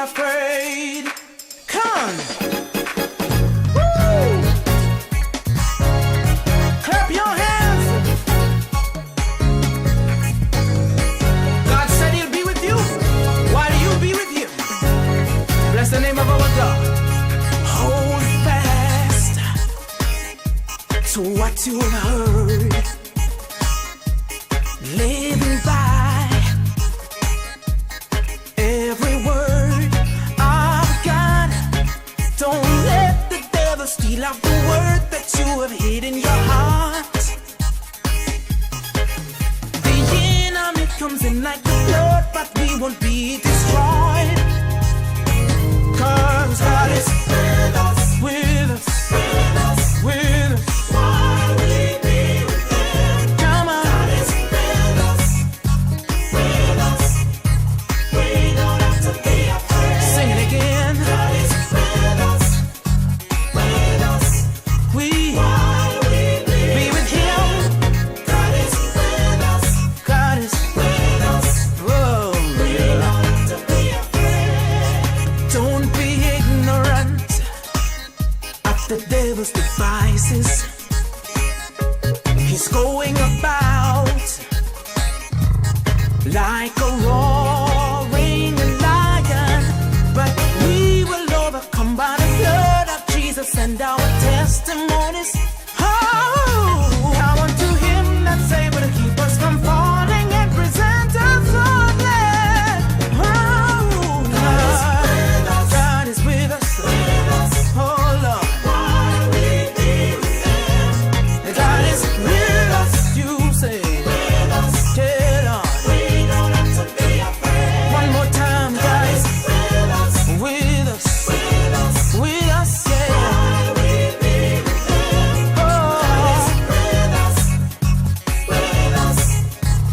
afraid. Come on. Clap your hands. God said he'll be with you while you be with him. Bless the name of our God. Hold fast to what you heard. Living by every word of God. Don't let the devil steal out the word that you have hid in your heart. The enemy comes in like the flood, but we won't be destroyed. 'Cause God is with us, with us, with us, with us. While we be with him. Come on. God is with us, with us. We don't have to be afraid. Sing it again. God is with us, with us. While we be with him. God is with us, God is with us. Whoa. We don't have to be afraid. Don't be ignorant of the devil's devices. He's going about like a roaring lion, but we will overcome by the blood of Jesus and our testimonies. Oh, I want to him that's able to keep us from falling and present us faultless. Oh, God is with us. Oh, Lord. God is with us, you say. Get on. One more time, guys. With us, with us, yeah. Oh,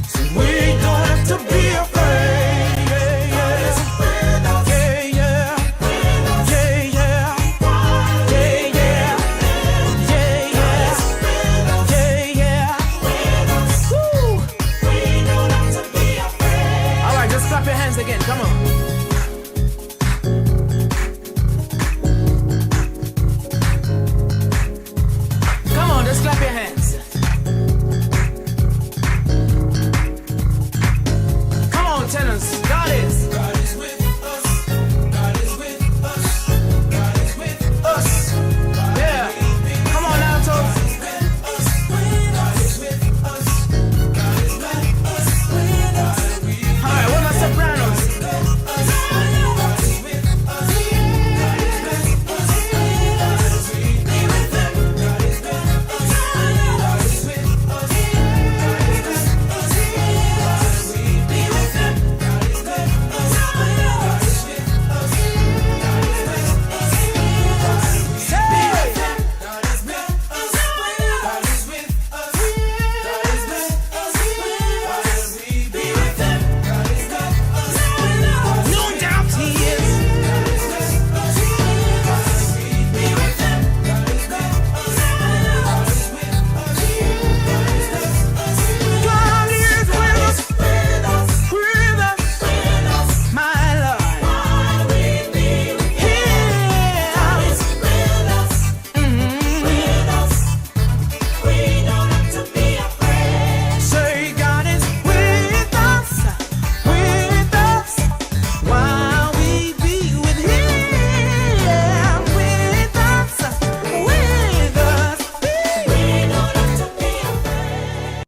so we don't have to be afraid. Yeah, yeah, yeah, yeah, yeah, yeah, yeah, yeah, yeah. Woo. All right, just clap your hands again. Come on. Come on, just clap your hands. Come on, tenors. God is. God is with us. God is with us. God is with us. Yeah. Come on, altos. God is with us. God is with us. All right, what about sopranos? God is with us. God is with us. God is with us. Be with them. God is with us. God is with us. God is with us. Be with them. God is with us. God is with us. God is with us. Say. Be with them. God is with us. God is with us. God is with us. God is with us. Be with them. God is with us. No doubt he is. God is with us. Be with them. God is with us. God is with us. God is with us. With us. With us. My Lord. While we be with him. God is with us. With us. We don't have to be afraid. Say God is with us. With us. While we be with him. With us. With us. We don't have to be afraid.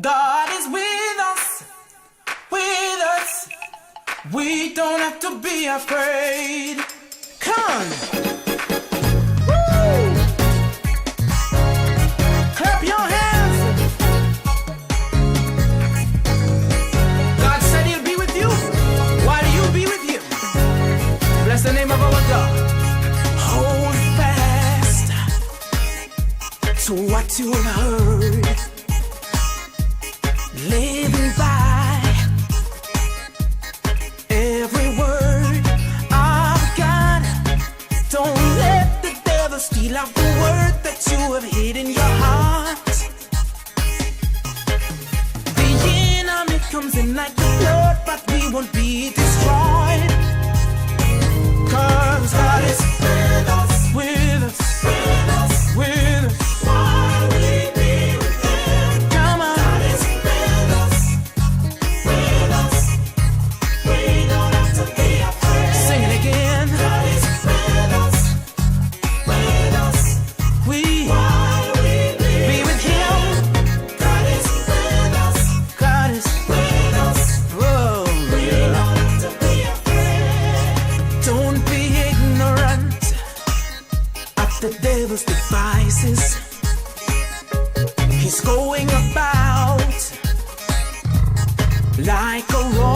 God is with us. With us. We don't have to be afraid. Come on. Woo. Clap your hands. God said he'll be with you while you be with him. Bless the name of our God. Hold fast to what you heard. Living by every word of God. Don't let the devil steal out the word that you have hid in your heart. The enemy comes in like the flood, but we won't be destroyed. devil's devices. He's going about like a roaring